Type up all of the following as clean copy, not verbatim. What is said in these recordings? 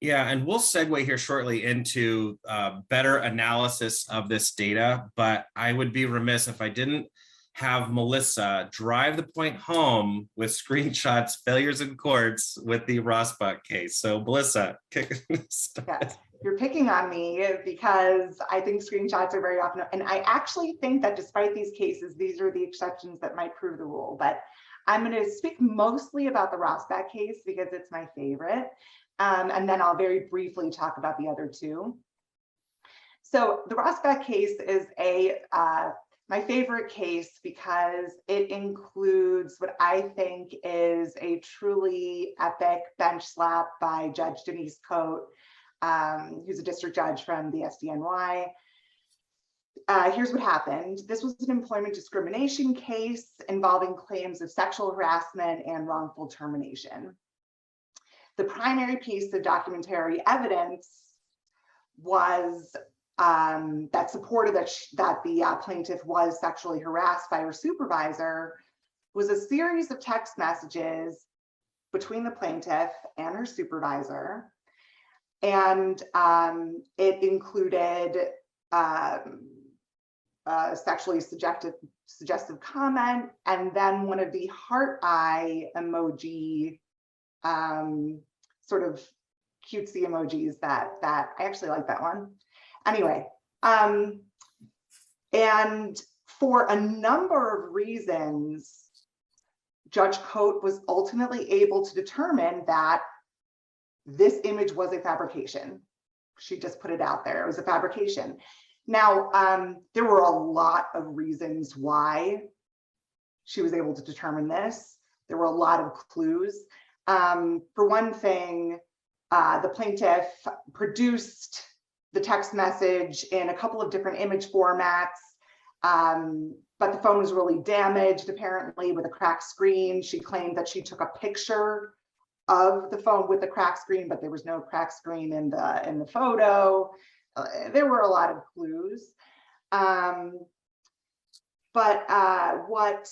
Yeah, and we'll segue here shortly into better analysis of this data, but I would be remiss if I didn't have Melissa drive the point home with screenshots, failures in courts with the Rosbach case. So Melissa, Yes, you're picking on me because I think screenshots are very often, and I actually think that despite these cases, these are the exceptions that might prove the rule. But I'm going to speak mostly about the Rosbach case because it's my favorite. And then I'll very briefly talk about the other two. So the Rosbach case is my favorite case because it includes what I think is a truly epic bench slap by Judge Denise Coate, who's a district judge from the SDNY. Here's what happened. This was an employment discrimination case involving claims of sexual harassment and wrongful termination. The primary piece of documentary evidence was that supported that the plaintiff was sexually harassed by her supervisor was a series of text messages between the plaintiff and her supervisor. And it included sexually suggestive comment, and then one of the heart eye emoji, sort of cutesy emojis that I actually like that one. Anyway, and for a number of reasons, Judge Coate was ultimately able to determine that this image was a fabrication. She just put it out there. It was a fabrication. Now, there were a lot of reasons why she was able to determine this. There were a lot of clues. For one thing, the plaintiff produced the text message in a couple of different image formats, but the phone was really damaged, apparently, with a cracked screen. She claimed that she took a picture of the phone with the cracked screen, but there was no cracked screen in the photo. There were a lot of clues. But what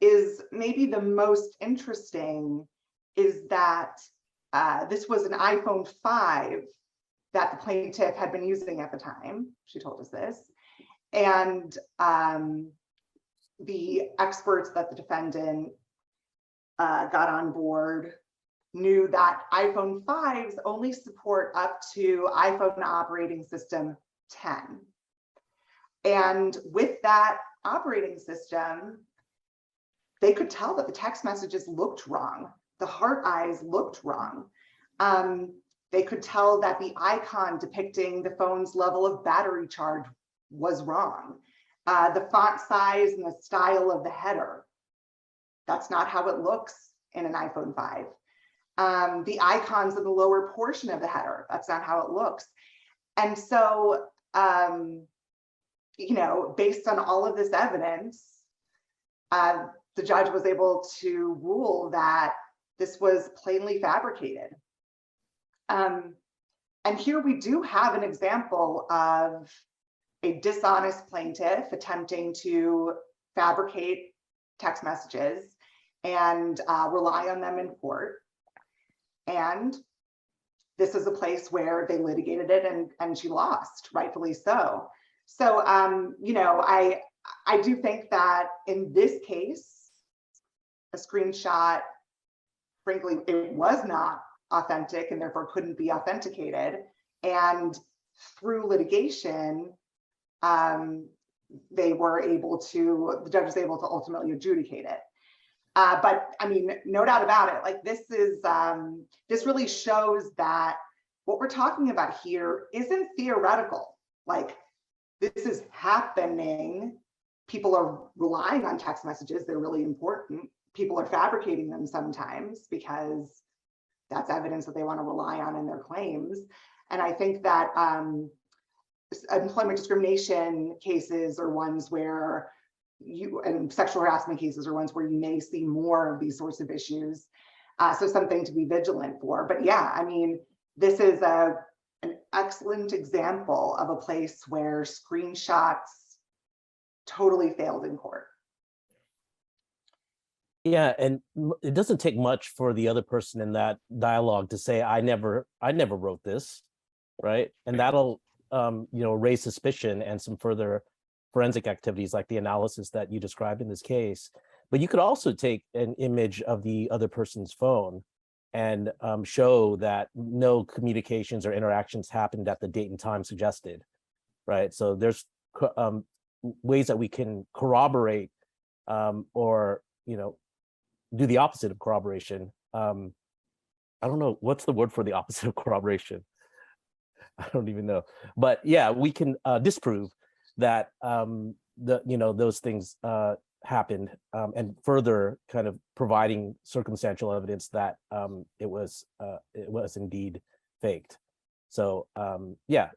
is maybe the most interesting is that this was an iPhone 5 that the plaintiff had been using at the time. She told us this. And the experts that the defendant got on board knew that iPhone 5s only support up to iPhone operating system 10. And with that operating system, they could tell that the text messages looked wrong. The heart eyes looked wrong. They could tell that the icon depicting the phone's level of battery charge was wrong. The font size and the style of the header, that's not how it looks in an iPhone 5. The icons in the lower portion of the header, that's not how it looks. And so, you know, based on all of this evidence, the judge was able to rule that this was plainly fabricated. And here we do have an example of a dishonest plaintiff attempting to fabricate text messages and rely on them in court. And this is a place where they litigated it and she lost, rightfully so. So, you know, I do think that in this case, a screenshot, frankly, it was not authentic and therefore couldn't be authenticated. And through litigation, they were able to, the judge was able to ultimately adjudicate it. But I mean, no doubt about it, like this is, this really shows that what we're talking about here isn't theoretical. Like this is happening. People are relying on text messages. They're really important. People are fabricating them sometimes because that's evidence that they want to rely on in their claims. And I think that employment discrimination cases are ones where and sexual harassment cases are ones where you may see more of these sorts of issues. So something to be vigilant for. But yeah, I mean, this is an excellent example of a place where screenshots totally failed in court. Yeah, and it doesn't take much for the other person in that dialogue to say, I never wrote this, right? And that'll raise suspicion and some further forensic activities like the analysis that you described in this case. But you could also take an image of the other person's phone and show that no communications or interactions happened at the date and time suggested, right? So there's ways that we can corroborate or do the opposite of corroboration. I don't know what's the word for the opposite of corroboration. I don't even know, but yeah, we can disprove that those things happened, and further kind of providing circumstantial evidence that it was indeed faked. So yeah,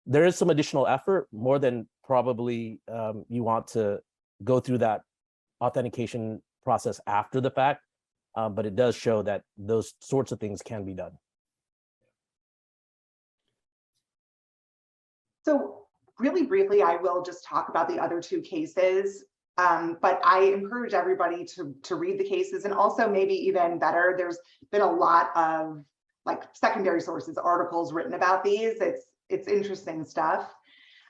there is some additional effort, more than probably you want to go through that authentication process after the fact, but it does show that those sorts of things can be done. So really briefly, I will just talk about the other two cases, but I encourage everybody to read the cases, and also maybe even better, there's been a lot of like secondary sources, articles written about these. It's interesting stuff.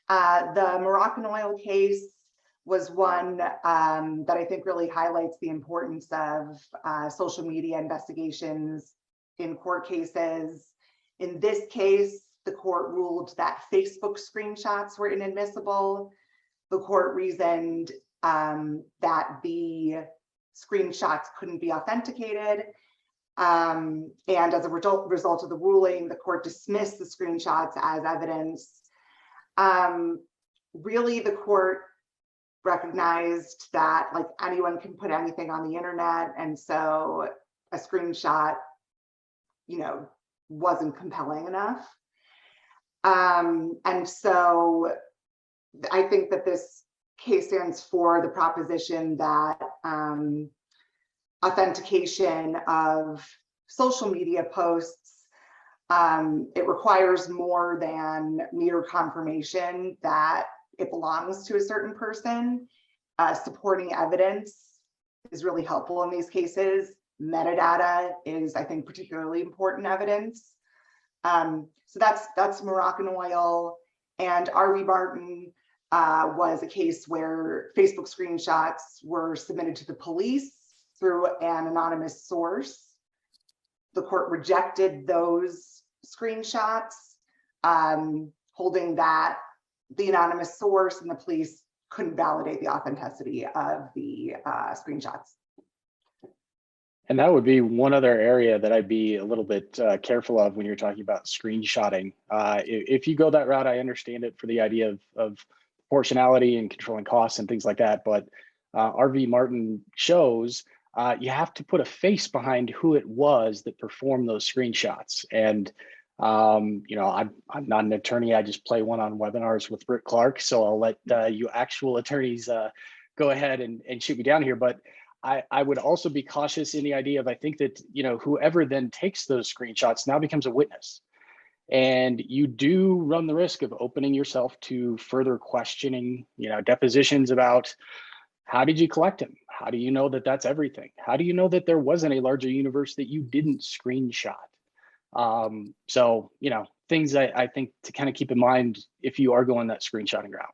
The Moroccan oil case was one that I think really highlights the importance of social media investigations in court cases. In this case, the court ruled that Facebook screenshots were inadmissible. The court reasoned that the screenshots couldn't be authenticated. And as a result of the ruling, the court dismissed the screenshots as evidence. Really, the court recognized that like anyone can put anything on the internet, and so a screenshot, wasn't compelling enough. And so I think that this case stands for the proposition that authentication of social media posts, it requires more than mere confirmation that it belongs to a certain person. Supporting evidence is really helpful in these cases. Metadata is, I think, particularly important evidence. So that's Moroccan oil. And R.V. Martin was a case where Facebook screenshots were submitted to the police through an anonymous source. The court rejected those screenshots, holding that the anonymous source and the police couldn't validate the authenticity of the screenshots. And that would be one other area that I'd be a little bit careful of when you're talking about screenshotting. If you go that route, I understand it for the idea of proportionality and controlling costs and things like that. But R.V. Martin shows you have to put a face behind who it was that performed those screenshots. And I'm not an attorney. I just play one on webinars with Rick Clark. So I'll let you actual attorneys go ahead and shoot me down here. But I would also be cautious in the idea of, I think that, whoever then takes those screenshots now becomes a witness. And you do run the risk of opening yourself to further questioning, depositions about how did you collect them? How do you know that that's everything? How do you know that there wasn't a larger universe that you didn't screenshot? So, things I think to kind of keep in mind if you are going that screenshotting route.